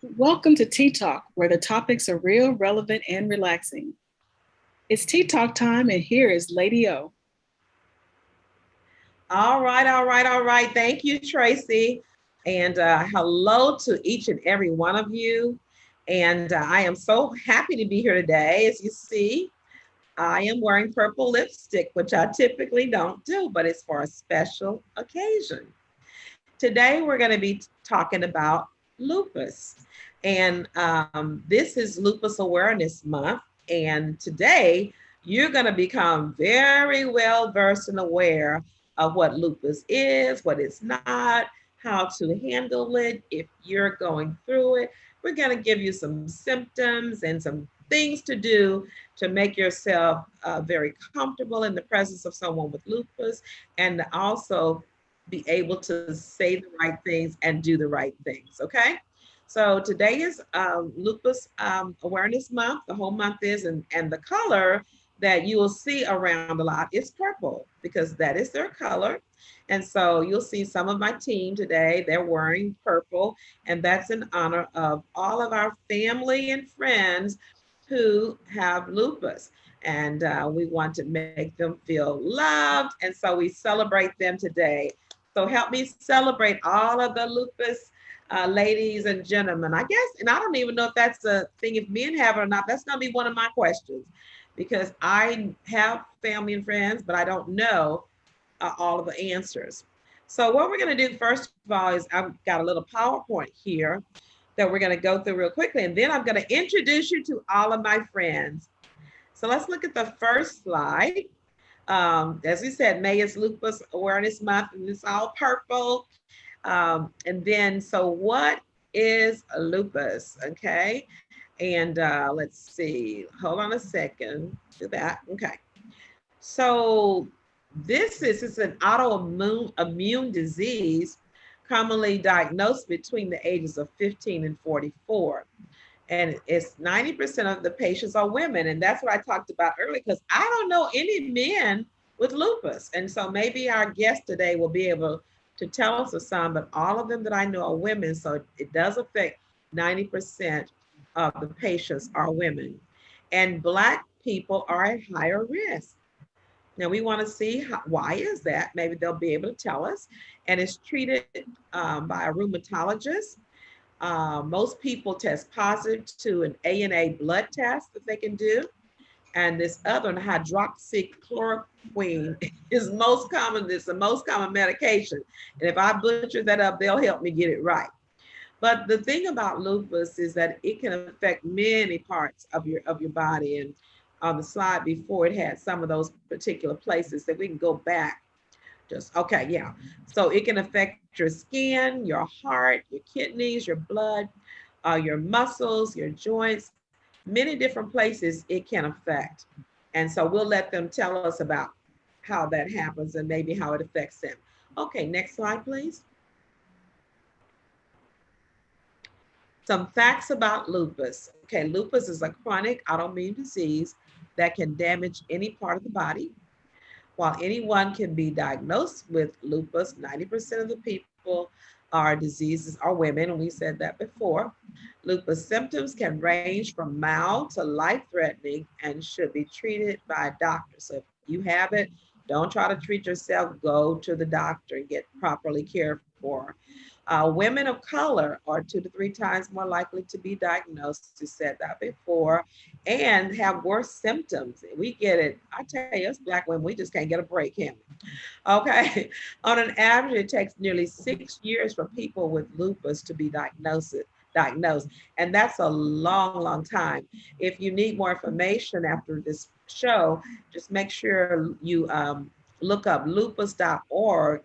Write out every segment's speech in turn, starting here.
Welcome to Tea Talk, where the topics are real, relevant, and relaxing. It's Tea Talk time, and here is Lady O. All right. Thank you, Tracy. And hello to each and every one of you. And I am so happy to be here today. As you see, I am wearing purple lipstick, which I typically don't do, but it's for a special occasion. Today, we're going to be talking about lupus. And this is Lupus Awareness Month. And today, you're going to become very well versed and aware of what lupus is, what it's not, how to handle it if you're going through it. We're going to give you some symptoms and some things to do to make yourself very comfortable in the presence of someone with lupus, and also be able to say the right things and do the right things. Okay. So today is Lupus Awareness Month. The whole month is, and the color that you will see around a lot is purple because that is their color. And so you'll see some of my team today, they're wearing purple, and that's in honor of all of our family and friends who have lupus. And we want to make them feel loved. And so we celebrate them today. So help me celebrate all of the lupus ladies and gentlemen. I guess, and I don't even know if that's the thing, if men have it or not. That's going to be one of my questions because I have family and friends, but I don't know all of the answers. So what we're going to do first of all is I've got a little PowerPoint here that we're going to go through real quickly, and then I'm going to introduce you to all of my friends. So let's look at the first slide. As we said, May is Lupus Awareness Month, and it's all purple. And then, so what is lupus? Okay. And let's see, hold on a second, do that. Okay. So it's an autoimmune immune disease commonly diagnosed between the ages of 15 and 44. And it's 90% of the patients are women. And that's what I talked about earlier, because I don't know any men with lupus. And so maybe our guest today will be able to tell us of some, but all of them that I know are women. So it does affect 90% of the patients are women. And Black people are at higher risk. Now we want to see why is that? Maybe they'll be able to tell us. And it's treated by a rheumatologist. Most people test positive to an ANA blood test that they can do. And this other one, hydroxychloroquine, is most common. It's the most common medication. And if I butcher that up, they'll help me get it right. But the thing about lupus is that it can affect many parts of your body. And on the slide before, it had some of those particular places that we can go back. Just okay, yeah. So it can affect your skin, your heart, your kidneys, your blood, your muscles, your joints, many different places it can affect. And so we'll let them tell us about how that happens and maybe how it affects them. Okay, next slide, please. Some facts about lupus. Okay, lupus is a chronic autoimmune disease that can damage any part of the body. While anyone can be diagnosed with lupus, 90% of the people are diseases are women, and we said that before. Lupus symptoms can range from mild to life-threatening and should be treated by a doctor. So if you have it, don't try to treat yourself. Go to the doctor and get properly cared for. Women of color are 2 to 3 times more likely to be diagnosed, we said that before, and have worse symptoms. We get it. I tell you, us Black women, we just can't get a break, can we? Okay. On an average, it takes nearly 6 years for people with lupus to be diagnosed. And that's a long, long time. If you need more information after this show, just make sure you look up lupus.org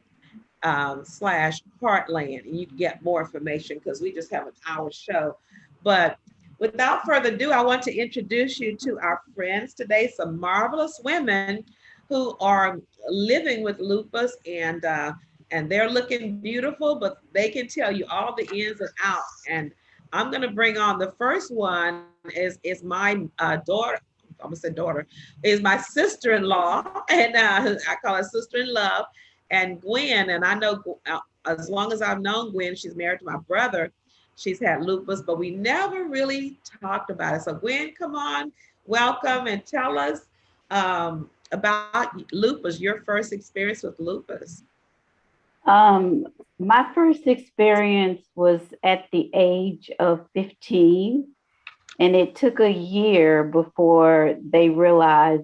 slash Heartland, and you can get more information because we just have an hour show. But without further ado, I want to introduce you to our friends today, some marvelous women who are living with lupus, and they're looking beautiful, but they can tell you all the ins and outs. And I'm going to bring on the first one is my daughter. I'm gonna say daughter is my sister-in-law, and I call her sister in love, and Gwen. And I know as long as I've known Gwen, she's married to my brother. she's had lupus, but we never really talked about it. So Gwen, come on, welcome and tell us about lupus, your first experience with lupus. Um, my first experience was at the age of 15, and it took a year before they realized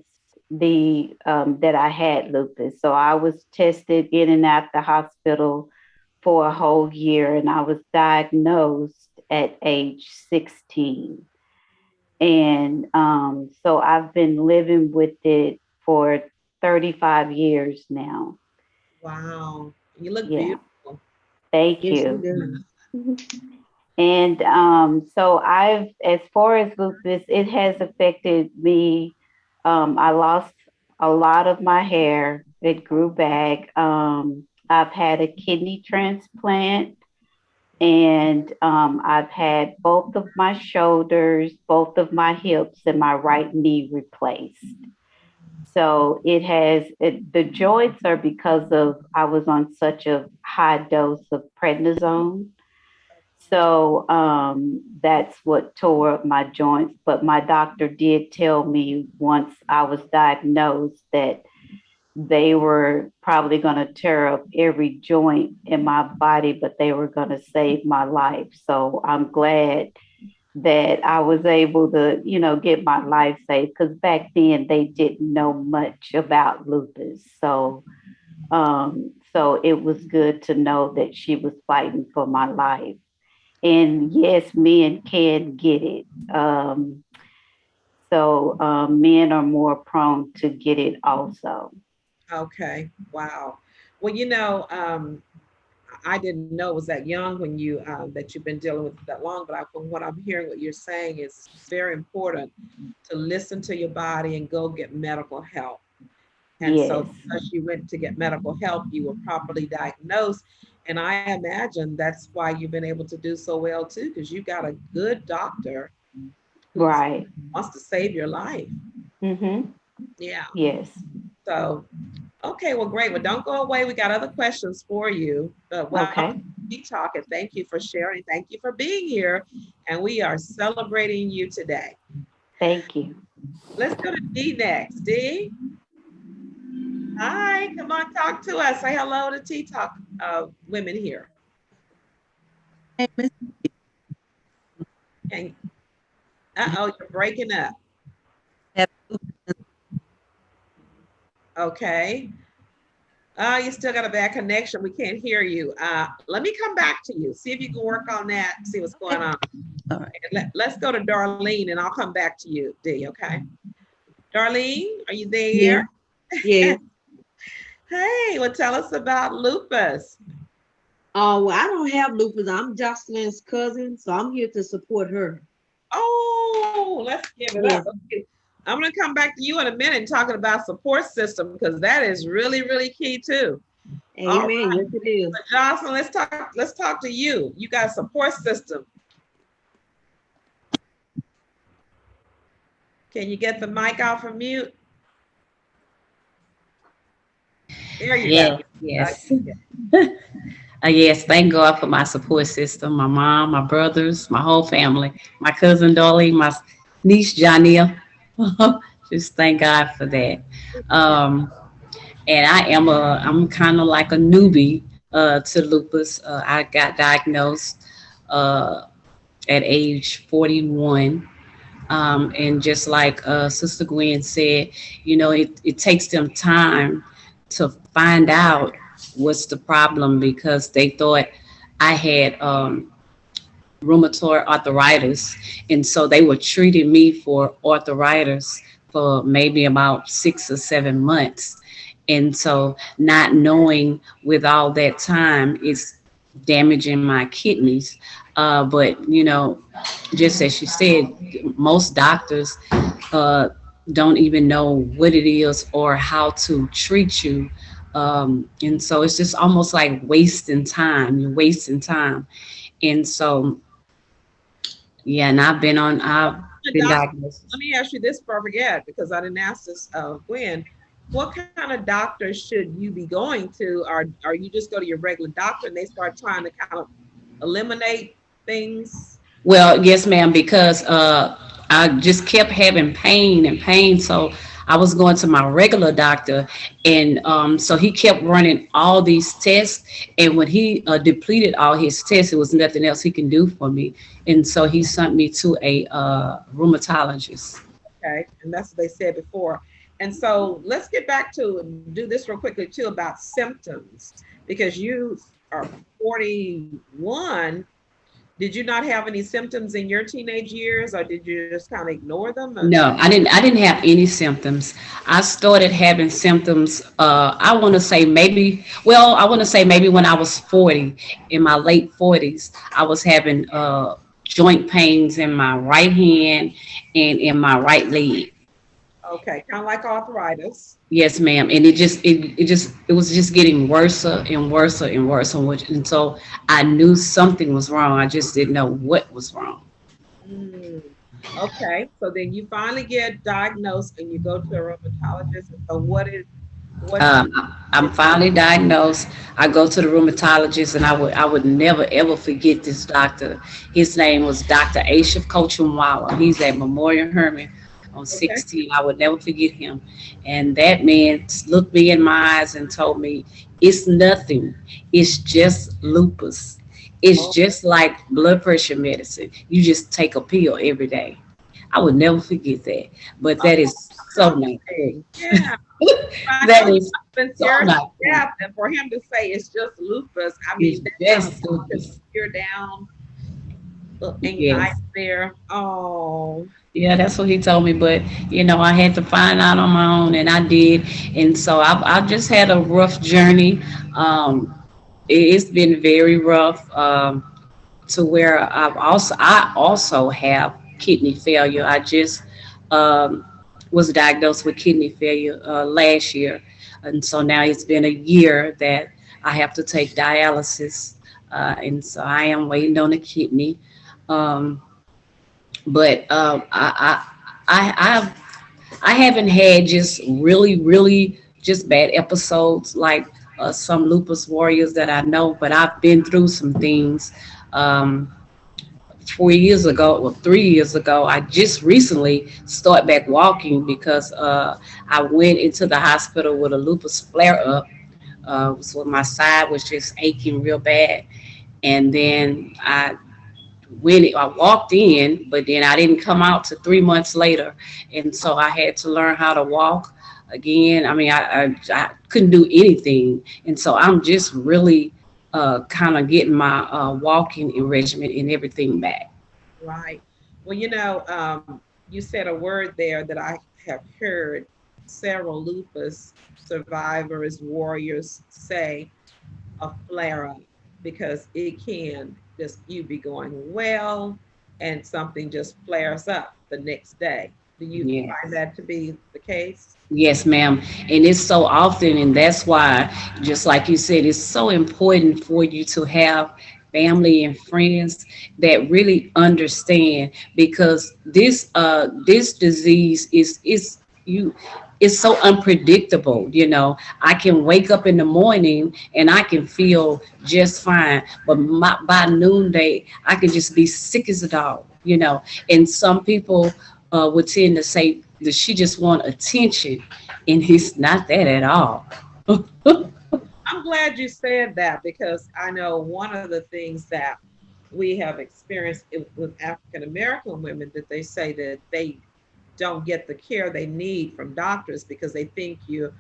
that I had lupus. So I was tested in and out the hospital for a whole year, and I was diagnosed at age 16. And so I've been living with it for 35 years now. Wow, you look Yeah, beautiful. thank Yes, you you. do. And so as far as lupus, it has affected me. I lost a lot of my hair. It grew back. I've had a kidney transplant, and I've had both of my shoulders, both of my hips, and my right knee replaced. So the joints are because of I was on such a high dose of prednisone. So that's what tore up my joints. But my doctor did tell me once I was diagnosed that they were probably going to tear up every joint in my body, but they were going to save my life. So I'm glad that I was able to, get my life saved, because back then they didn't know much about lupus. So it was good to know that she was fighting for my life. And yes, men can get it. Men are more prone to get it also. Okay, wow. Well, I didn't know it was that young when that you've been dealing with it that long, but from what I'm hearing, what you're saying is very important to listen to your body and go get medical help. And so Yes, because you went to get medical help, you were properly diagnosed. And I imagine that's why you've been able to do so well too, because you got a good doctor who right. wants to save your life. Mm-hmm. Yeah. Yes. So, okay, well, great. Well, don't go away. We got other questions for you. But welcome Okay. to Be Talk, and thank you for sharing. Thank you for being here. And we are celebrating you today. Thank you. Let's go to D next. D, hi, come on, talk to us. Say hello to Tea Talk women here. Hey, Miss And uh-oh, you're breaking up. Pep, Okay. You still got a bad connection. We can't hear you. Let me come back to you. See if you can work on that. See what's going okay. on. All right. Let's go to Darlene, and I'll come back to you, D. Okay. Darlene, are you Yeah, there? yeah. Hey, well, tell us about lupus. Oh, well, I don't have lupus. I'm Jocelyn's cousin, so I'm here to support her. Oh, let's give it Yes. up. Okay. I'm going to come back to you in a minute talking about support system, because that is really, really key too. All Amen. right, Yes, it is. so Jocelyn, let's talk to you. You got a support system. Can you get the mic off of mute? There you go. Yes, yes. Yes, thank God for my support system, my mom, my brothers, my whole family, my cousin Dolly, my niece Janelle. Just thank God for that. Um, and I'm kind of like a newbie to lupus. I got diagnosed uh, at age 41. And just like Sister Gwen said, it takes them time to find out what's the problem, because they thought I had rheumatoid arthritis. And so they were treating me for arthritis for maybe about 6 or 7 months. And so not knowing with all that time is damaging my kidneys. But, just as you said, most doctors uh, don't even know what it is or how to treat you. And so it's just almost like wasting time. You're wasting time. And so, yeah, and I've been Doc, let diagnosed. me ask you this before I forget, because I didn't ask this Gwen. What kind of doctor should you be going to? Or you just go to your regular doctor and they start trying to kind of eliminate things? Well, yes, ma'am, because I just kept having pain and pain. So I was going to my regular doctor, and so he kept running all these tests. And when he depleted all his tests, it was nothing else he can do for me. And so he sent me to a rheumatologist. Okay, and that's what they said before. And so let's get back to do this real quickly too about symptoms because you are 41. Did you not have any symptoms in your teenage years, or did you just kind of ignore them? No, I didn't. I didn't have any symptoms. I started having symptoms. I want to say maybe. Well, I want to say maybe when I was 40, in my late 40s, I was having joint pains in my right hand and in my right leg. Okay, kind of like arthritis. Yes, ma'am. And it was just getting worse and worse and worse. And so I knew something was wrong. I just didn't know what was wrong. Mm. Okay, so then you finally get diagnosed and you go to a rheumatologist. So what Um, I'm finally diagnosed. I go to the rheumatologist, and I would never ever forget this doctor. His name was Dr. Ashif Coachumwala. He's at Memorial Hermann on okay? 16. I would never forget him. And that man looked me in my eyes and told me, "It's nothing. It's just lupus. It's Oh, just like blood pressure medicine. You just take a pill every day." I would never forget that. But that is so not true. comforting. Yeah. I know That you've is been so scared to not true. death, and for him to say it's just lupus, I It's mean, that kind of just calms lupus. fear down, anxiety Yes. there. Oh, Yeah, that's what he told me. But, I had to find out on my own, and I did. And so I just had a rough journey. It's been very rough, to where I also have kidney failure. I just um, was diagnosed with kidney failure last year. And so now it's been a year that I have to take dialysis. And so I am waiting on a kidney. Um, but I haven't had just really just bad episodes like some lupus warriors that I know, but I've been through some things. Um, 4 years ago, well, 3 years ago, I just recently started back walking because I went into the hospital with a lupus flare up. So my side was just aching real bad, and then I walked in, but then I didn't come out to 3 months later, and so I had to learn how to walk again. I mean, I couldn't do anything, and so I'm just really kind of getting my walking and regimen and everything back. right. Well, you said a word there that I have heard several lupus survivors, warriors say a flare up because it can just you be going well and something just flares up the next day. Do you find Yes. that to be the case? Yes, ma'am. And it's so often, and that's why, just like you said, it's so important for you to have family and friends that really understand, because this disease is you it's so unpredictable. I can wake up in the morning and I can feel just fine, but by noonday I can just be sick as a dog. And some people would tend to say that she just want attention, and it's not that at all. I'm glad you said that because I know one of the things that we have experienced with African American women that they say that they don't get the care they need from doctors because they think you're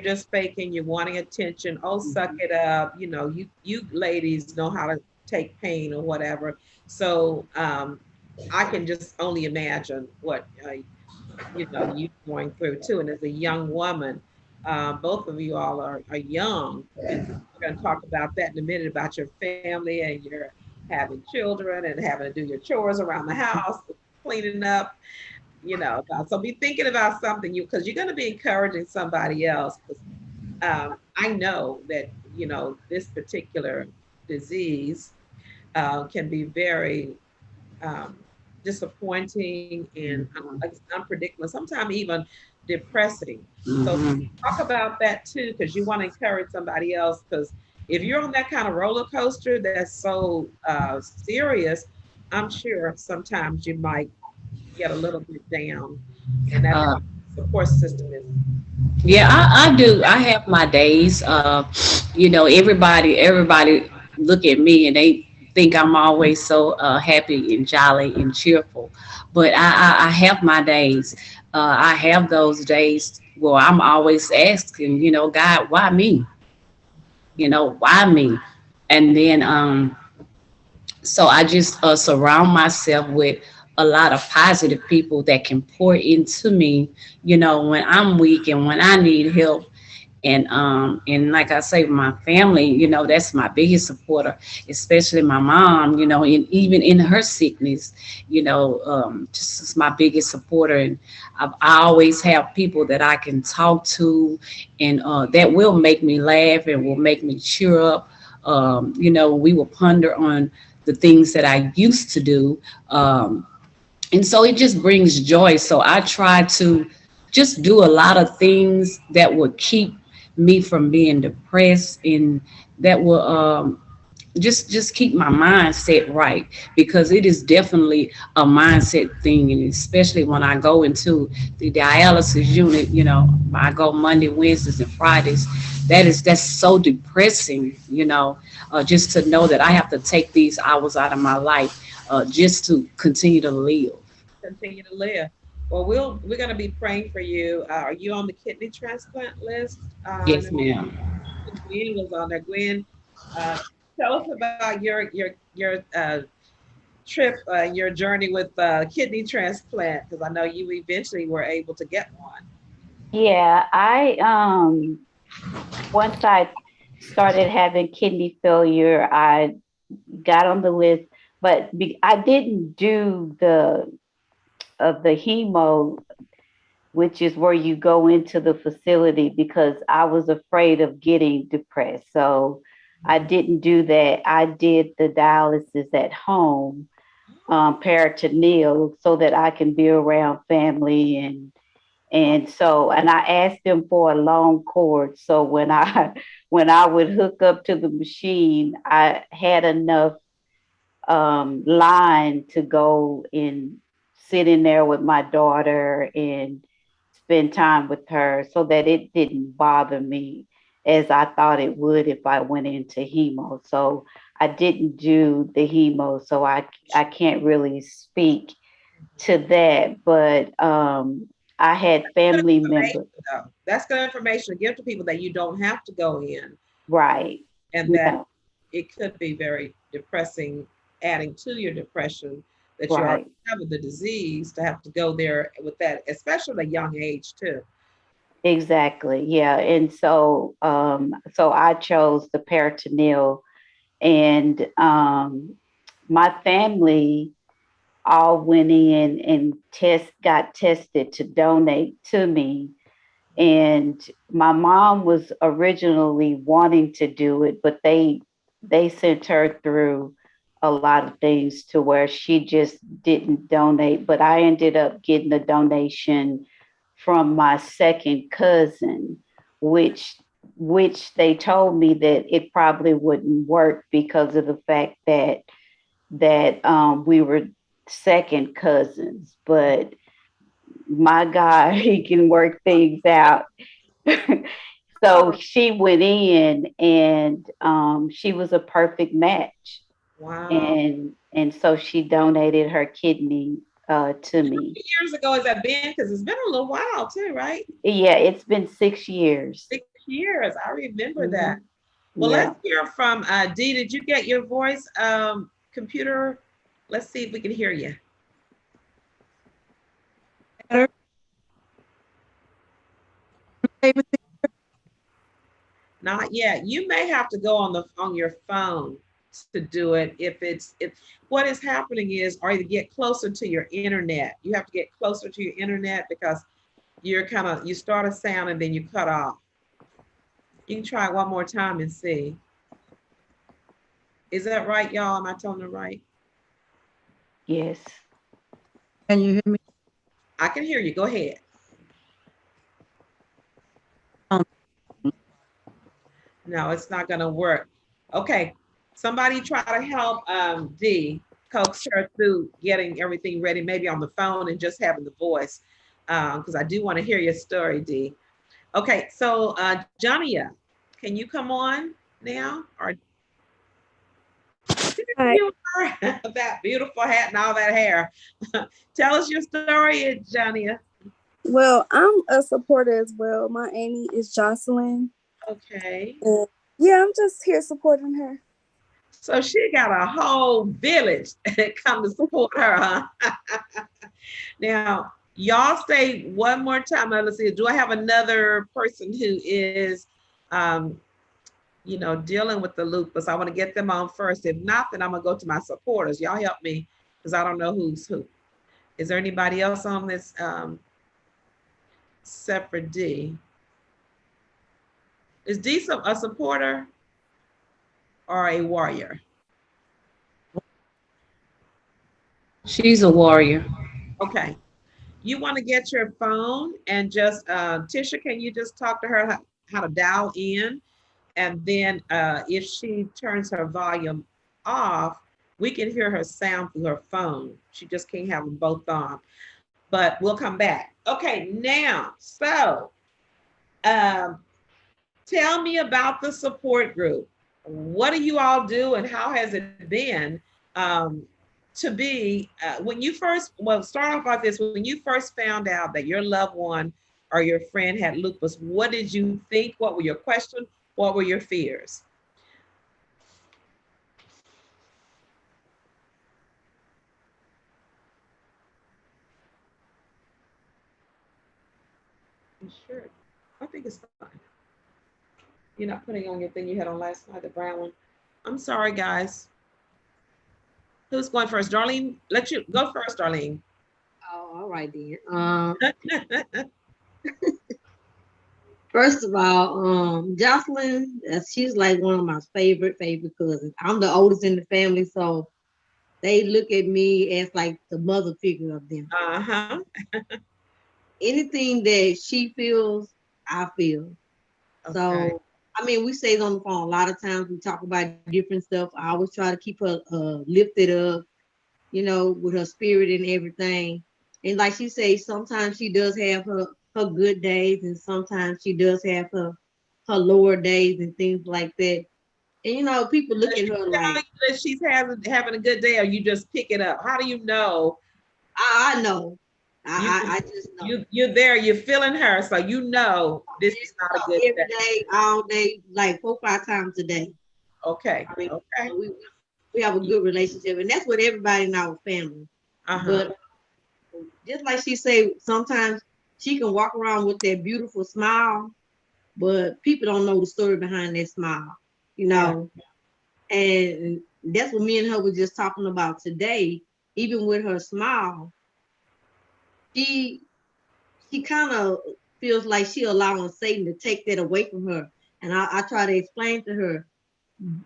just faking, you're wanting attention. Oh, suck it up. You ladies know how to take pain or whatever. So I can just only imagine what you going through too. And as a young woman, both of you all are young, and we're going to talk about that in a minute about your family and your having children and having to do your chores around the house, cleaning up. So be thinking about something because you're going to be encouraging somebody else. Because I know that this particular disease can be very um, disappointing and unpredictable, sometimes even depressing. So Mhm. talk about that too, because you want to encourage somebody else. Because if you're on that kind of roller coaster that's so serious, I'm sure sometimes you might get a little bit down, and that Uh, support system is yeah, I do. I have my days. Everybody look at me and they think I'm always so happy and jolly and cheerful. But I have my days. I have those days where I'm always asking, God, why me? Why me? And then so I just surround myself with a lot of positive people that can pour into me, when I'm weak and when I need help. And like I say, my family, that's my biggest supporter, especially my mom, and even in her sickness, just is my biggest supporter. And I always have people that I can talk to, and that will make me laugh and will make me cheer up. We will ponder on the things that I used to do. And so it just brings joy. So I try to just do a lot of things that will keep me from being depressed, and that will just keep my mindset right, because it is definitely a mindset thing. And especially when I go into the dialysis unit, I go Monday, Wednesdays, and Fridays. That's so depressing, just to know that I have to take these hours out of my life just to continue to live. continue to live. Well, we're going to be praying for you. Are you on the kidney transplant list? I Yes, know ma'am. Gwen was on there. Gwen, uh, tell us about your trip, your journey with kidney transplant, because I know you eventually were able to get one. Yeah, I once I started having kidney failure, I got on the list, but I didn't do the hemo, which is where you go into the facility, because I was afraid of getting depressed. So I didn't do that. I did the dialysis at home, peritoneal, so that I can be around family. And I asked them for a long cord. So when I when I would hook up to the machine, I had enough line to go and sit in there with my daughter and spend time with her, so that it didn't bother me as I thought it would if I went into hemo. So I didn't do the hemo, so I can't really speak to that. But I had Good family information, members, though. That's good information to give to people, that you don't have to go in, right? and that Yeah, it could be very depressing, adding to your depression that you already right. have the disease, to have to go there with that, especially at a young age too. Exactly. Yeah. And so I chose the peritoneal, and my family all went in and got tested to donate to me. And my mom was originally wanting to do it, but they sent her through a lot of things to where she just didn't donate. But I ended up getting a donation from my second cousin, which they told me that it probably wouldn't work because of the fact that we were second cousins. But my God, he can work things out. So Oh, she went in, and she was a perfect match. wow. And so she donated her kidney to How me. many years ago has that been? Because it's been a little while too, right? Yeah, it's been 6 years. 6 years. I remember that. Mhm. Well, let's Yeah. hear from Dee. Did you get your voice computer? Let's see if we can hear you. Better. Able to- Not yet. You may have to go on your phone to do it. If what is happening is, or either get closer to your internet. You have to get closer to your internet, because you start a sound and then you cut off. You can try it one more time and see. Is that right, y'all? Am I telling it right? Yes. Can you hear me? I can hear you. Go ahead. Um, No, it's not going to work. Okay, somebody try to help Dee coax her through getting everything ready, maybe on the phone and just having the voice, because I do want to hear your story, Dee. Okay, so Johnny, can you come on now? Or Hi. you are that beautiful hat and all that hair. Tell us your story, Johnny. Well, I'm a supporter as well. My auntie is Jocelyn. Okay. And yeah, I'm just here supporting her. So she got a whole village come to support her, huh? Now, y'all say one more time. Let's see. Do I have another person who is, um, dealing with the lupus? I want to get them on first. If not, then I'm gonna go to my supporters. Y'all help me because I don't know who's who. Is there anybody else on this except for D? Is D a supporter or a warrior? She's a warrior. Okay. You want to get your phone and just, Tisha, can you just talk to her how to dial in? And then if she turns her volume off, we can hear her sound through her phone. She just can't have them both on. But we'll come back. Okay, now, so tell me about the support group. What do you all do and how has it been to be, when you first, well, start off like this, when you first found out that your loved one or your friend had lupus, what did you think? What were your questions? What were your fears? You sure? I think it's fine. You're not putting on your thing you had on last night, the brown one. I'm sorry, guys. Who's going first? Darlene, let you go first, Darlene. Oh, all right then. First of all, Jocelyn, she's like one of my favorite cousins. I'm the oldest in the family, so they look at me as like the mother figure of them. Uh-huh. Anything that she feels, I feel. Okay. So, I mean, we stay on the phone a lot of times. We talk about different stuff. I always try to keep her lifted up, with her spirit and everything. And like she says, sometimes she does have her good days, and sometimes she does have her lower days and things like that. And people look at her like, that she's having a good day, or you just pick it up. How do you know? I know. I just know. You're there, you're feeling her, so you know this is not a good every day, all day, like 4-5 times a day. Okay. I mean, Okay. we have a good relationship, and that's what everybody in our family. Uh-huh. But just like she say, sometimes she can walk around with that beautiful smile, but people don't know the story behind that smile, And that's what me and her were just talking about today. Even with her smile, she kind of feels like she allowing Satan to take that away from her. And I try to explain to her,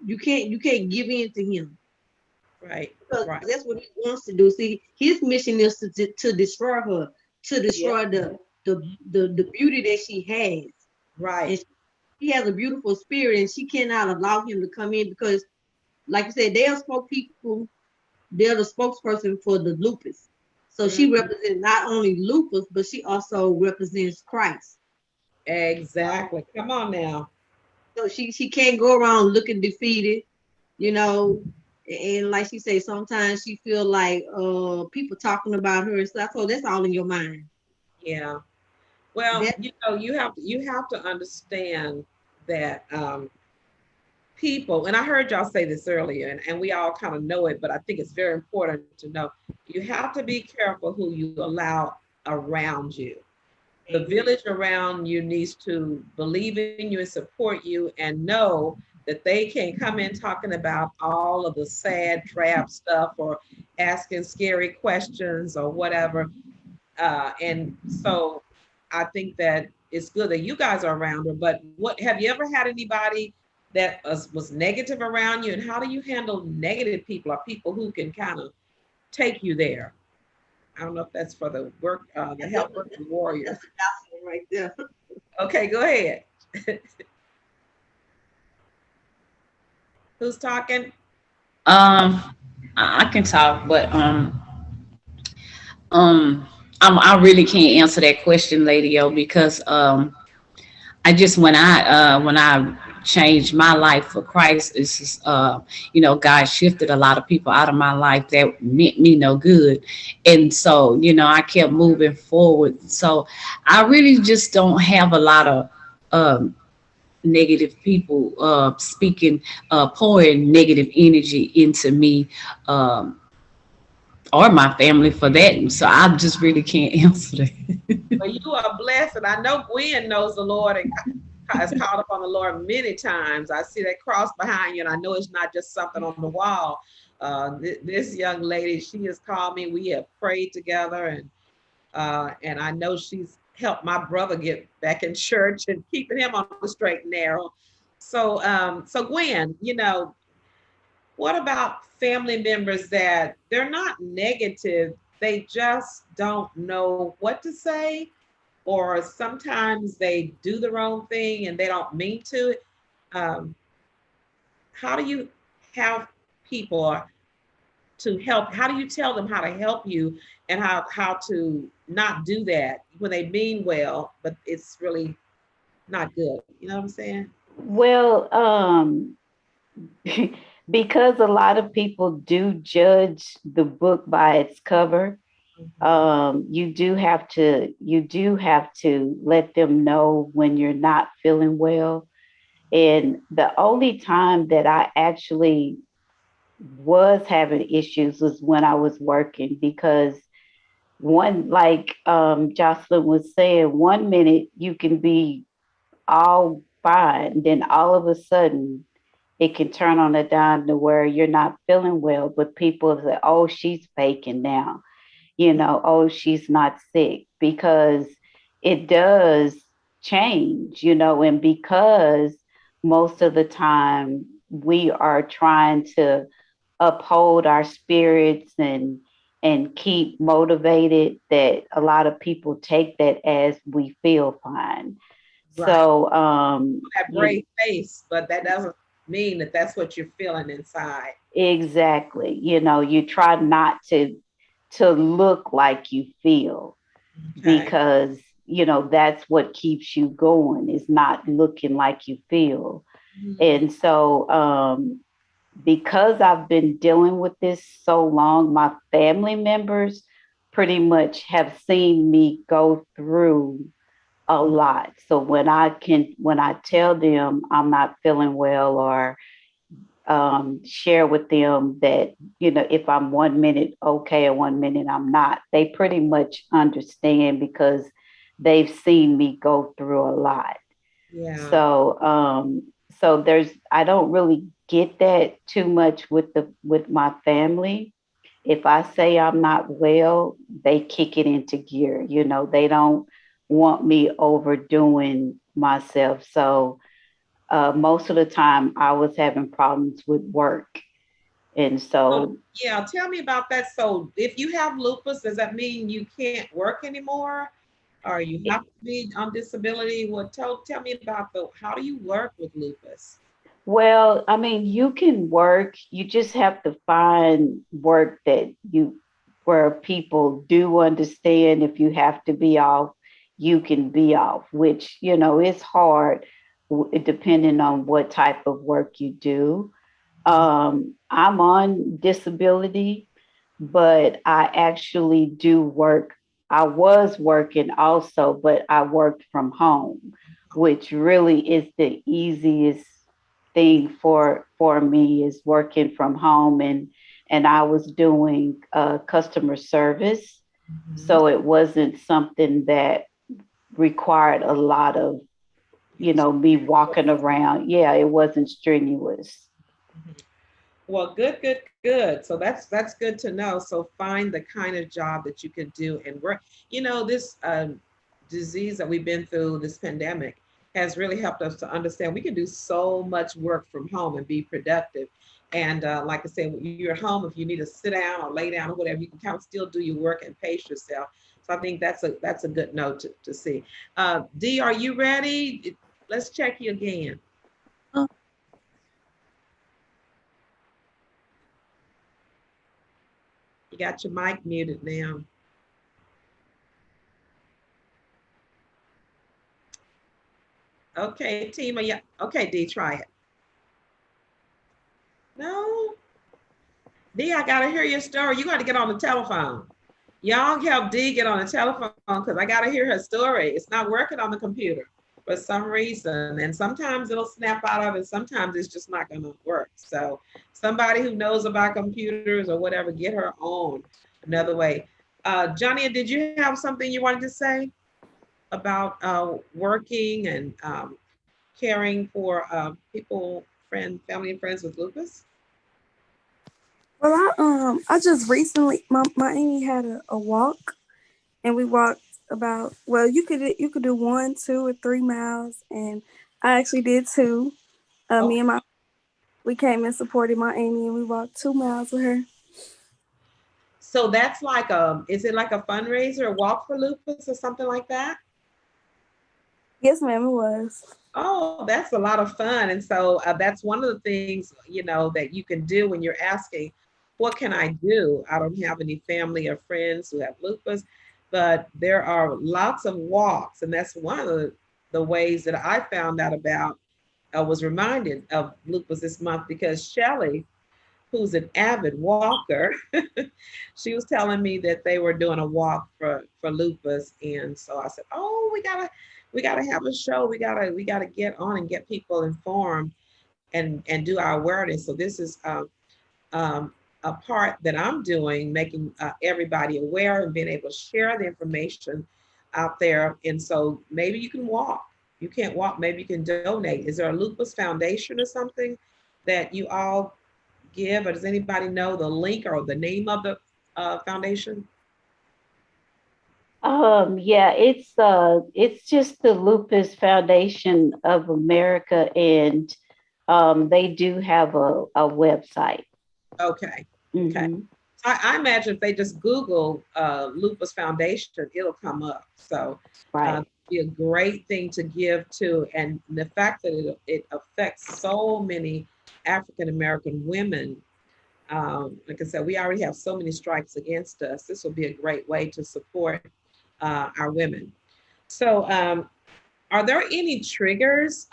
you can't give in to him. Right. Because Right. that's what he wants to do. See, his mission is to destroy her, to destroy the beauty that she has. Right. And she has a beautiful spirit, and she cannot allow him to come in because, like you said, they're the spokesperson for the lupus. So she represents not only lupus, but she also represents Christ. Exactly. Come on now. So she can't go around looking defeated, you know. And like she said, sometimes she feel like people talking about her and stuff. So that's all in your mind. Yeah. Well, That you have to understand that people, and I heard y'all say this earlier, and we all kind of know it, but I think it's very important to know you have to be careful who you allow around you. The village around you needs to believe in you and support you and know that they can come in talking about all of the sad, drab stuff or asking scary questions or whatever. And so I think that it's good that you guys are around her, but what have you ever had anybody that was negative around you? And how do you handle negative people or people who can kind of take you there? I don't know if that's for the work, the help working warriors. that's a gospel right there. Okay, go ahead. Who's talking? I can talk, but um, I really can't answer that question, Lady O, because I just when I changed my life for Christ, it's just, God shifted a lot of people out of my life that meant me no good, and so I kept moving forward. So I really just don't have a lot of um, negative people speaking, pouring negative energy into me. Or my family for that. So I just really can't answer that. Well, you are blessed, and I know Gwen knows the Lord and has called upon the Lord many times. I see that cross behind you, and I know it's not just something on the wall. This young lady, she has called me. We have prayed together, and I know she's helped my brother get back in church and keeping him on the straight and narrow. So Gwen, what about family members that they're not negative, they just don't know what to say, or sometimes they do the wrong thing and they don't mean to? Um, how do you have people to help? How do you tell them how to help you and how to not do that when they mean well, but it's really not good? You know what I'm saying? Well, because a lot of people do judge the book by its cover, Mhm. you do have to let them know when you're not feeling well. And the only time that I actually was having issues was when I was working, because one, like Jocelyn was saying, 1 minute you can be all fine, then all of a sudden it can turn on a dime to where you're not feeling well, but people say, oh, she's faking now, oh, she's not sick, because it does change, and because most of the time we are trying to uphold our spirits and keep motivated, that a lot of people take that as we feel fine. Right. So That brave face, but that doesn't mean that that's what you're feeling inside. exactly, you try not to look like you feel, Okay. because that's what keeps you going, is not looking like you feel. Mhm. And so because I've been dealing with this so long, my family members pretty much have seen me go through a lot. So when I tell them I'm not feeling well, or share with them that, if I'm 1 minute okay and 1 minute I'm not, they pretty much understand, because they've seen me go through a lot. Yeah. So I don't really get that too much with my family. If I say I'm not well, they kick it into gear. They don't want me overdoing myself. So most of the time I was having problems with work. And So, so, yeah, tell me about that. So, if you have lupus, does that mean you can't work anymore, or you have to be on disability? What? Tell me about the how do you work with lupus? well, I mean, you can work, you just have to find work where people do understand if you have to be off, you can be off, which, is hard depending on what type of work you do. I'm on disability, but I actually do work. I was working also, but I worked from home, which really is the easiest thing for me, is working from home. And I was doing customer service, Mhm. so it wasn't something that required a lot of me walking around. Yeah, it wasn't strenuous. Well, good. So that's good to know. So find the kind of job that you can do and work. This disease that we've been through, this pandemic, has really helped us to understand we can do so much work from home and be productive. And like I said, when you're at home, if you need to sit down or lay down or whatever, you can kind of still do your work and pace yourself. So I think that's a good note to see. D, are you ready? Let's check you again. Oh, You got your mic muted now. Okay, team. Yeah. Okay, D, try it. No. D, I gotta hear your story. You got to get on the telephone. Y'all help D get on the telephone because I gotta hear her story. It's not working on the computer for some reason. And sometimes it'll snap out of it. Sometimes it's just not gonna work. So somebody who knows about computers or whatever, get her on another way. Johnny, did you have something you wanted to say about working and caring for people, family and friends with lupus? Well, I just recently my auntie had a walk, and we walked about, well, you could do 1, 2, or 3 miles, and I actually did two. Me Okay. and my we came and supported my auntie, and we walked 2 miles with her. So that's like is it like a fundraiser, a walk for lupus or something like that? Yes, ma'am, it was. Oh, that's a lot of fun. And so that's one of the things, that you can do when you're asking, what can I do? I don't have any family or friends who have lupus, but there are lots of walks. And that's one of the ways that I found out about, I was reminded of lupus this month because Shelly, who's an avid walker, she was telling me that they were doing a walk for lupus. And so I said, oh, we gotta have a show. We gotta get on and get people informed and do our awareness. So this is a part that I'm doing, making everybody aware and being able to share the information out there. And so maybe you can walk. You can't walk, maybe you can donate. Is there a lupus foundation or something that you all give, or does anybody know the link or the name of the foundation? Yeah, it's just the Lupus Foundation of America, and they do have a website. Okay. Okay. Hmm. I imagine if they just Google Lupus Foundation, it'll come up. So Right. be a great thing to give to, and the fact that it affects so many African American women. Like I said, we already have so many strikes against us. This will be a great way to support our women. So, are there any triggers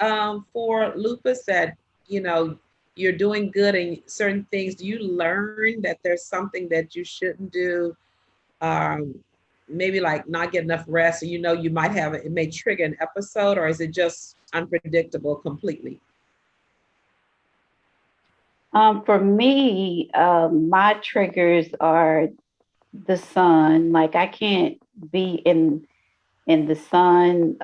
for lupus that you know you're doing good in certain things? Do you learn that there's something that you shouldn't do? Um, Maybe like not get enough rest, and you might have it may trigger an episode, or is it just unpredictable completely? For me, my triggers are the sun. Like I can't be in the sun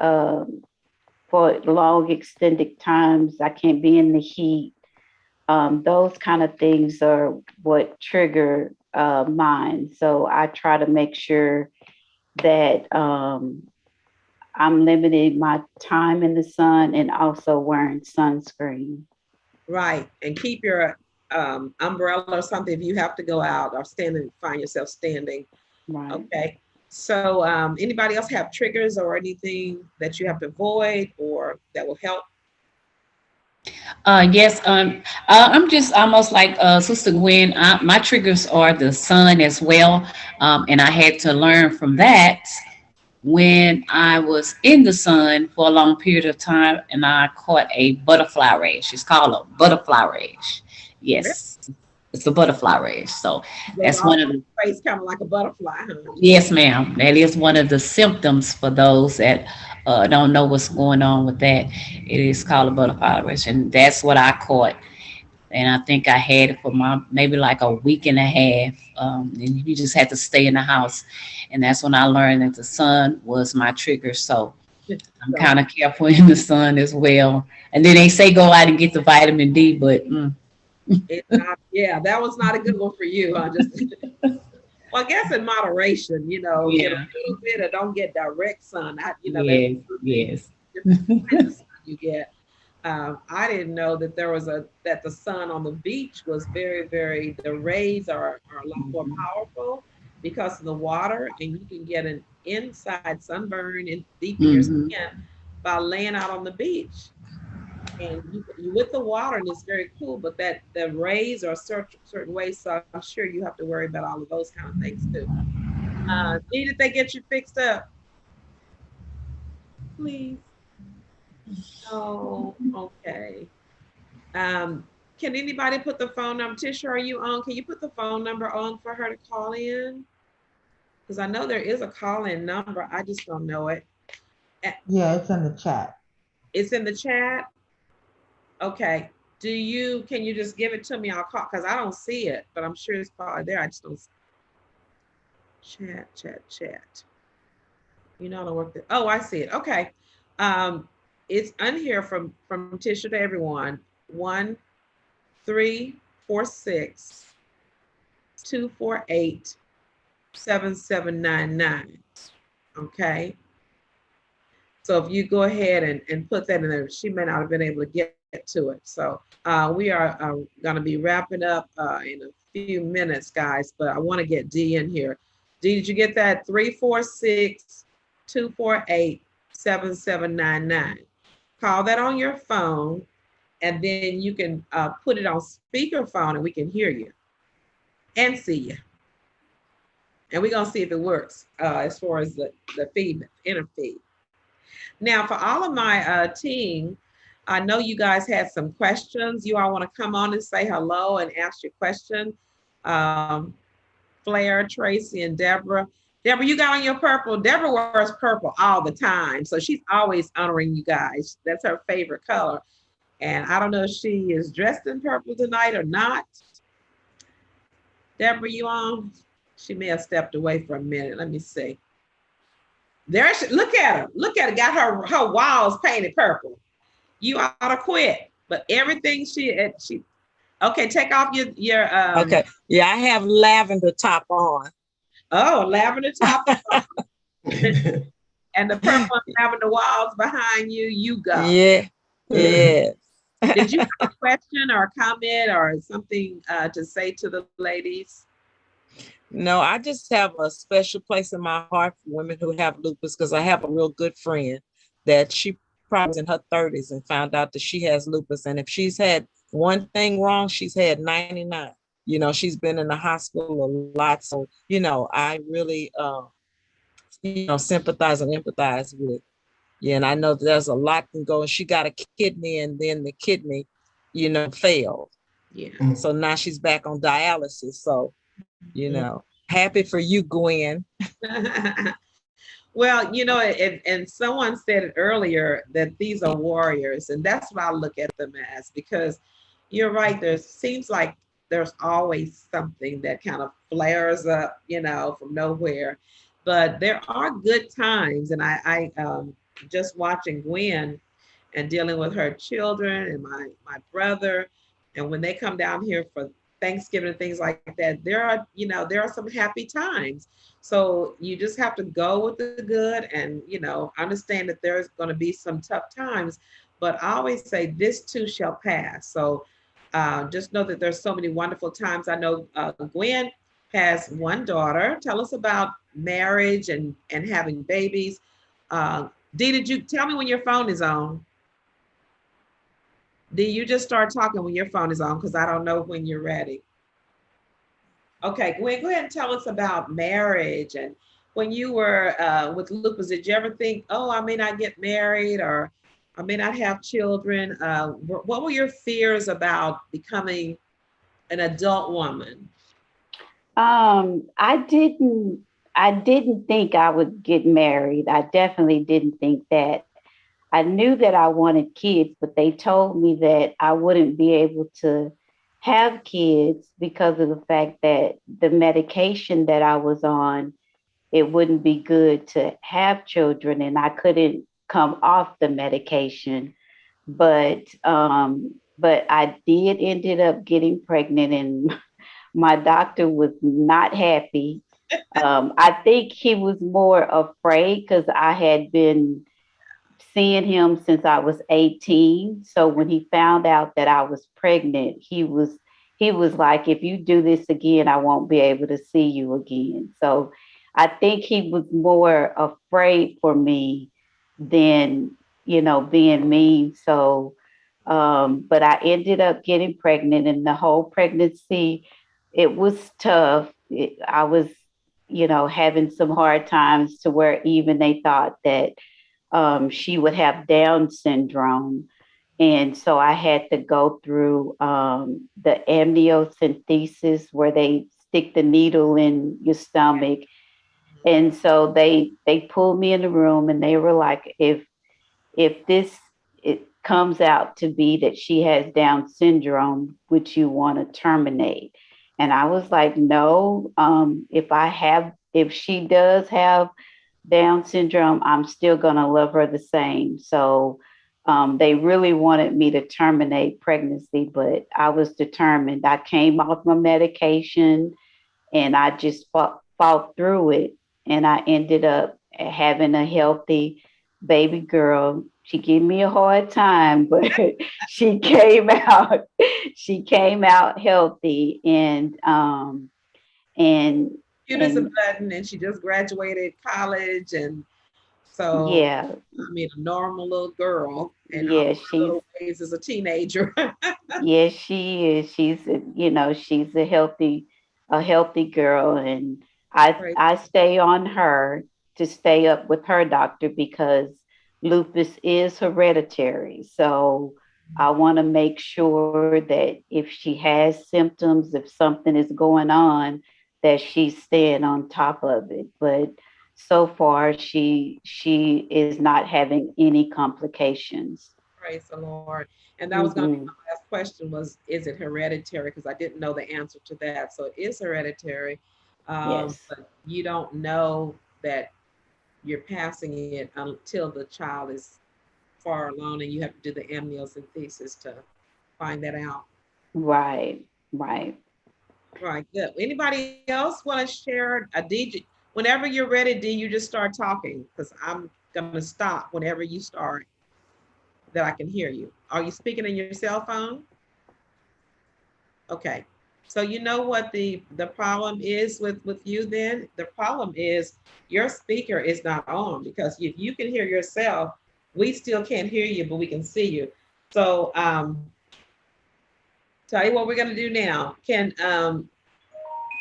for long extended times. I can't be in the heat. Those kind of things are what trigger mine. So I try to make sure that I'm limiting my time in the sun and also wearing sunscreen. Right, and keep your umbrella or something if you have to go out or find yourself standing. Right. Okay. So, anybody else have triggers or anything that you have to avoid or that will help? Yes, I'm just almost like Sister Gwen. My triggers are the sun as well, and I had to learn from that when I was in the sun for a long period of time, and I caught a butterfly rash. It's called a butterfly rash. Really? Yes, it's a butterfly rash. So Goes that's all one of the face kind of like a butterfly, huh? yes, ma'am. That is one of the symptoms for those that don't know what's going on with that. It is called a butterfly rash, and that's what I caught. And I think I had it for maybe like a week and a half. And you just had to stay in the house, and that's when I learned that the sun was my trigger. So I'm So kind of careful in the sun as well. And then they say go out and get the vitamin D, but it's not, yeah, that was not a good one for you, huh? Just well, I guess in moderation, get a yeah, little bit or don't get direct sun. There's yes, yes. different kinds of sun you get. I didn't know that that the sun on the beach was very, very, the rays are a lot more Mhm. powerful because of the water, and you can get an inside sunburn deep in your Mhm. skin by laying out on the beach. and you with the water, and it's very cool. But that the rays are certain ways, so I'm sure you have to worry about all of those kind of things too. Did they get you fixed up? Please. Oh, okay. Can anybody put the phone number? Tisha, are you on? Can you put the phone number on for her to call in? Because I know there is a call-in number. I just don't know it. Yeah, it's in the chat. It's in the chat. Okay. Can you just give it to me? I'll call because I don't see it, but I'm sure it's probably there. I just don't see. Chat. You know, I don't work there. Oh, I see it. Okay. It's on here from Tisha to everyone. 1-346-248-7799. Okay. So if you go ahead and put that in there, she may not have been able to get to it. So we are going to be wrapping up in a few minutes, guys, but I want to get Dee in here. Dee, did you get that? 346-248-7799. Call that on your phone, and then you can put it on speakerphone and we can hear you and see you. And we're going to see if it works as far as the feed, inner feed. Now, for all of my team, I know you guys had some questions. You all want to come on and say hello and ask your question. Flair, Tracy, and Deborah. Deborah, you got on your purple. Deborah wears purple all the time. So she's always honoring you guys. That's her favorite color. And I don't know if she is dressed in purple tonight or not. Deborah, you on? She may have stepped away for a minute. Let me see. There she, look at her. Look at her. Got her walls painted purple. You ought to quit. But everything she okay, take off your okay. Yeah, I have lavender top on. Oh, lavender top on. And the purple and lavender walls behind you, you go. Yeah. Yeah. Did you have a question or a comment or something to say to the ladies? No, I just have a special place in my heart for women who have lupus because I have a real good friend that she probably was in her 30s and found out that she has lupus. And if she's had one thing wrong, she's had 99. You know, she's been in the hospital a lot. So, you know, I really, sympathize and empathize with. Yeah, and I know there's a lot can go. And she got a kidney, and then the kidney, failed. Yeah. So now she's back on dialysis. So, happy for you, Gwen. Well, and someone said it earlier that these are warriors, and that's what I look at them as, because you're right. There seems like there's always something that kind of flares up, from nowhere, but there are good times. And I just watching Gwen and dealing with her children and my brother, and when they come down here for Thanksgiving and things like that, there are some happy times. So you just have to go with the good and, understand that there's going to be some tough times, but I always say this too shall pass. So just know that there's so many wonderful times. I know Gwen has one daughter. Tell us about marriage and having babies. Dee, did you tell me when your phone is on? Dee, you just start talking when your phone is on, because I don't know when you're ready. Okay, Gwen, go ahead and tell us about marriage. And when you were with lupus, did you ever think, oh, I may not get married, or I may not have children? What were your fears about becoming an adult woman? I didn't think I would get married. I definitely didn't think that. I knew that I wanted kids, but they told me that I wouldn't be able to have kids because of the fact that the medication that I was on, it wouldn't be good to have children, and I couldn't come off the medication. But I did ended up getting pregnant, and my doctor was not happy. I think he was more afraid because I had been seeing him since I was 18. So when he found out that I was pregnant, he was like, if you do this again, I won't be able to see you again. So I think he was more afraid for me than, being mean. So But I ended up getting pregnant, and the whole pregnancy, it was tough. I was, having some hard times to where even they thought that she would have Down syndrome. And so I had to go through the amniocentesis where they stick the needle in your stomach. And so they pulled me in the room and they were like, if this it comes out to be that she has Down syndrome, would you want to terminate? And I was like, no. If she does have Down syndrome, I'm still gonna love her the same. So they really wanted me to terminate pregnancy, but I was determined. I came off my medication and I just fought through it. And I ended up having a healthy baby girl. She gave me a hard time, but she came out, she came out healthy and Cute as a button, and she just graduated college, and so yeah, I mean, a normal little girl, and all yeah, her little ways as a teenager. yes, she is. She's a healthy girl, and Right. I stay on her to stay up with her doctor because lupus is hereditary. So I want to make sure that if she has symptoms, if something is going on, that she's staying on top of it. But so far, she is not having any complications. Praise the Lord. And that was going to be Hmm. my last question was, is it hereditary? Because I didn't know the answer to that. So it is hereditary. Yes. But you don't know that you're passing it until the child is far along and you have to do the amniocentesis to find that out. Right, right. Right, good. Anybody else want to share a DJ? Whenever you're ready, D, you just start talking because I'm going to stop whenever you start that I can hear you. Are you speaking in your cell phone? Okay. So you know what the problem is with you then? The problem is your speaker is not on because if you can hear yourself, we still can't hear you, but we can see you. So tell you what we're gonna do now. Can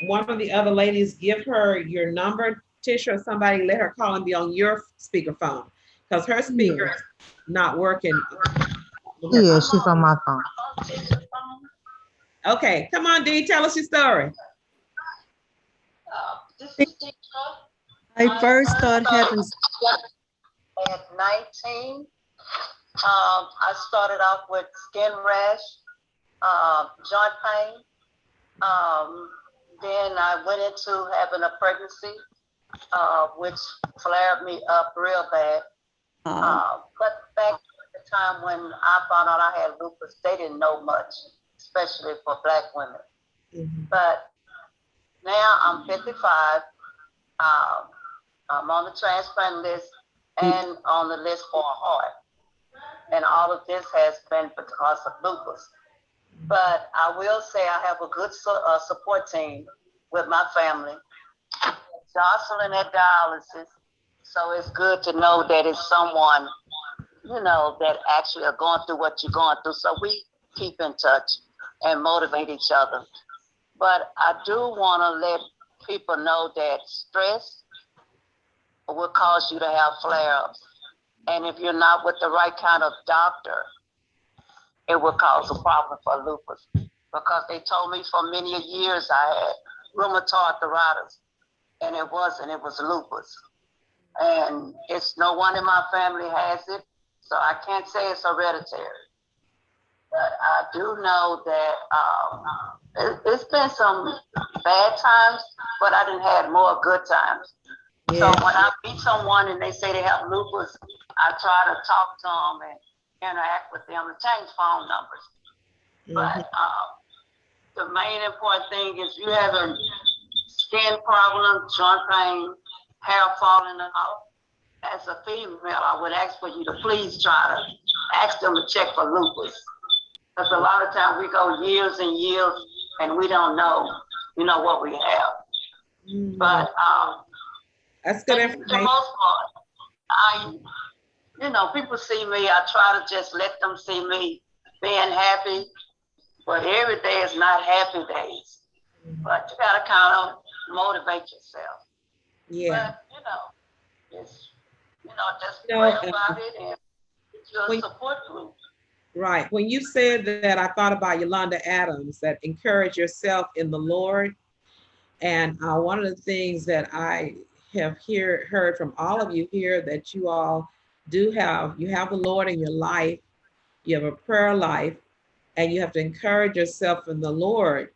one of the other ladies give her your number, Tisha, or somebody let her call and be on your speakerphone? Because her speaker is not working. Yeah, she's on my phone. Okay, come on, Dee, tell us your story. I first started having at 19. I started off with skin rash, joint pain. Then I went into having a pregnancy, which flared me up real bad. But back at the time when I found out I had lupus, they didn't know much, especially for Black women. But now I'm 55. I'm on the transplant list and on the list for a heart. And all of this has been because of lupus. But I will say I have a good support team with my family. Jocelyn at dialysis. So it's good to know that it's someone, that actually are going through what you're going through. So we keep in touch and motivate each other. But I do want to let people know that stress will cause you to have flare-ups. And if you're not with the right kind of doctor, it will cause a problem for lupus. Because they told me for many years I had rheumatoid arthritis, and it wasn't, it was lupus. And it's no one in my family has it, so I can't say it's hereditary. But I do know that it's been some bad times, but I didn't have more good times. Yeah. So when I meet someone and they say they have lupus, I try to talk to them and interact with them and change phone numbers. But the main important thing is you have a skin problem, joint pain, hair falling off. As a female, I would ask for you to please try to ask them to check for lupus. Because a lot of times we go years and years and we don't know, what we have. But that's good information. For the most part, people see me, I try to just let them see me being happy, but every day is not happy days. But you gotta kind of motivate yourself. Yeah. But it's just You pray know, about it and get you a when, support group. right. When you said that, I thought about Yolanda Adams, that encourage yourself in the Lord. And one of the things that I have heard from all of you here, that you all you have the Lord in your life, you have a prayer life, and you have to encourage yourself in the Lord.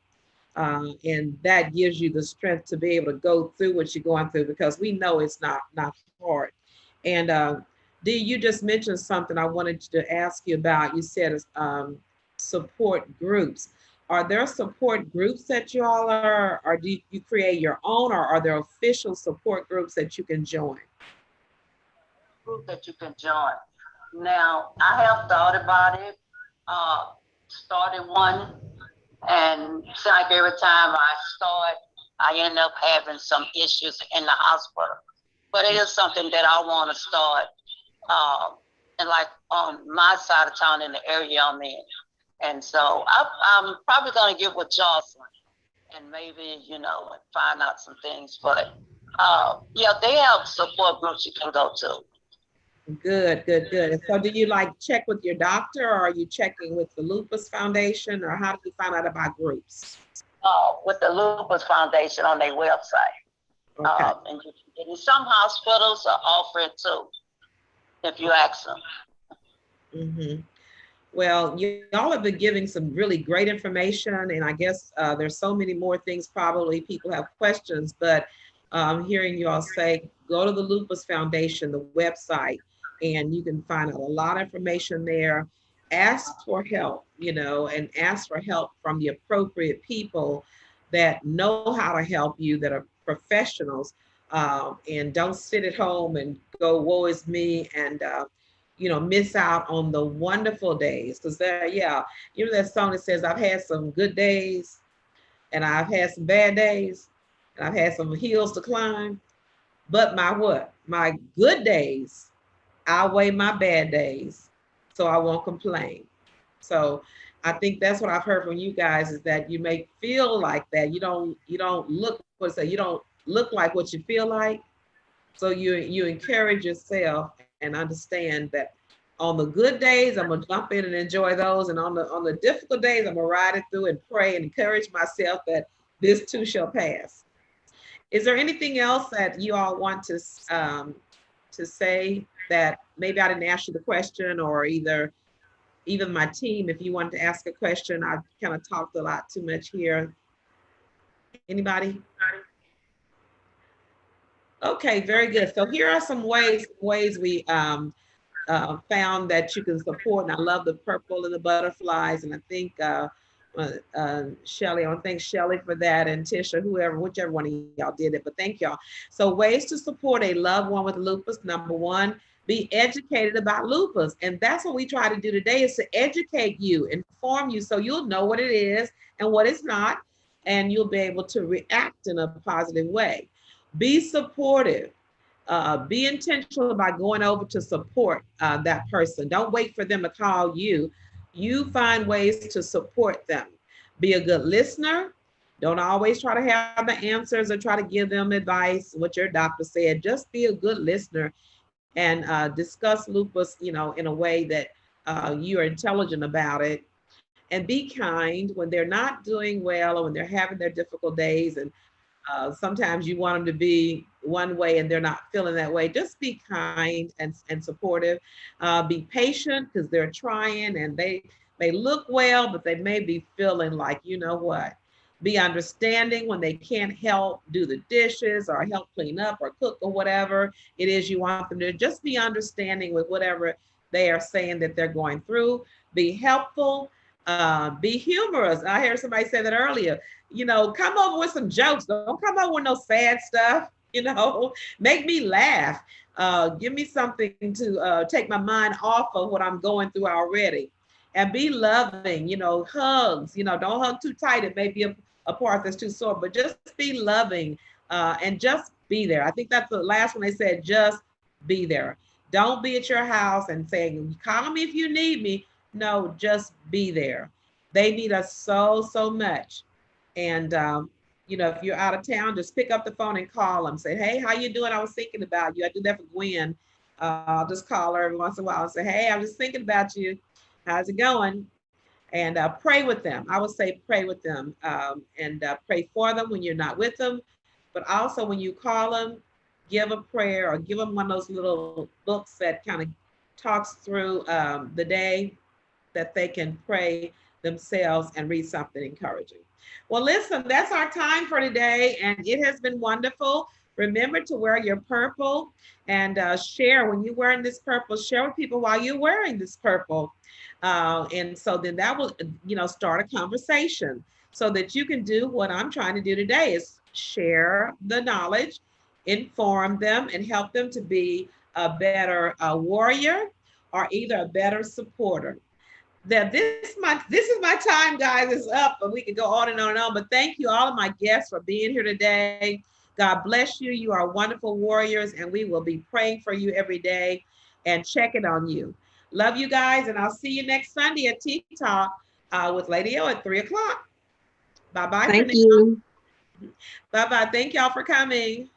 And that gives you the strength to be able to go through what you're going through, because we know it's not hard. And Dee, you just mentioned something I wanted to ask you about. You said support groups. Are there support groups that you all are, or do you create your own, or are there official support groups that you can join? Group that you can join. Now, I have thought about it, started one, and it's like every time I start, I end up having some issues in the hospital. But it is something that I want to start, and like on my side of town in the area I'm in. And so I'm probably going to get with Jocelyn and maybe, find out some things. But yeah, they have support groups you can go to. Good, good, good. And so do you like check with your doctor, or are you checking with the Lupus Foundation, or how do you find out about groups? With the Lupus Foundation on their website. Okay. And some hospitals offer it too, if you ask them. Mm-hmm. Well, y'all have been giving some really great information, and I guess there's so many more things probably people have questions, but hearing you all say, go to the Lupus Foundation, the website, and you can find out a lot of information there. Ask for help, and ask for help from the appropriate people that know how to help you, that are professionals, and don't sit at home and go, woe is me, and miss out on the wonderful days. Because that song that says, I've had some good days and I've had some bad days and I've had some hills to climb, but my good days outweigh my bad days, so I won't complain. So I think that's what I've heard from you guys, is that you may feel like that. You don't look like what you feel like. So you encourage yourself and understand that on the good days, I'm gonna jump in and enjoy those. And on the difficult days, I'm gonna ride it through and pray and encourage myself that this too shall pass. Is there anything else that you all want to say, that maybe I didn't ask you the question, or even my team, if you wanted to ask a question? I've kind of talked a lot too much here. Anybody? Okay, very good. So here are some ways we found that you can support. And I love the purple and the butterflies. And I think Shelly, I want to thank Shelly for that, and Tisha, whichever one of y'all did it, but thank y'all. So ways to support a loved one with lupus. Number one, be educated about lupus. And that's what we try to do today, is to educate you, inform you, so you'll know what it is and what it's not, and you'll be able to react in a positive way. Be supportive. Be intentional about going over to support that person. Don't wait for them to call you. You find ways to support them. Be a good listener. Don't always try to have the answers or try to give them advice, what your doctor said. Just be a good listener and discuss lupus, in a way that you are intelligent about it. And be kind when they're not doing well, or when they're having their difficult days. And sometimes you want them to be one way and they're not feeling that way. Just be kind and supportive. Be patient, because they're trying and they may look well, but they may be feeling like, what. Be understanding when they can't help do the dishes or help clean up or cook or whatever it is you want them to. Just be understanding with whatever they are saying that they're going through. Be helpful. Be humorous. I heard somebody say that earlier. Come over with some jokes. Don't come over with no sad stuff. Make me laugh. Give me something to take my mind off of what I'm going through already. And be loving. Hugs. Don't hug too tight. It may be a part that's too sore, but just be loving and just be there. I think that's the last one they said. Just be there. Don't be at your house and saying, call me if you need me. No, just be there. They need us so, so much. And, if you're out of town, just pick up the phone and call them. Say, hey, how you doing? I was thinking about you. I do that for Gwen. I'll just call her every once in a while and say, hey, I'm just thinking about you. How's it going? And pray with them. I would say pray with them, and pray for them when you're not with them. But also when you call them, give a prayer or give them one of those little books that kind of talks through the day, that they can pray themselves and read something encouraging. Well, listen, that's our time for today, and it has been wonderful. Remember to wear your purple, and share when you're wearing this purple. Share with people why you're wearing this purple, and so then that will, start a conversation, so that you can do what I'm trying to do today, is share the knowledge, inform them, and help them to be a better warrior, or either a better supporter. That this is my time, guys. It's up, but we could go on and on and on. But thank you, all of my guests, for being here today. God bless you. You are wonderful warriors, and we will be praying for you every day and checking on you. Love you guys, and I'll see you next Sunday at Tea Talk with Lady O at 3 o'clock. Bye bye for Thank now. you. Bye bye. Thank y'all for coming.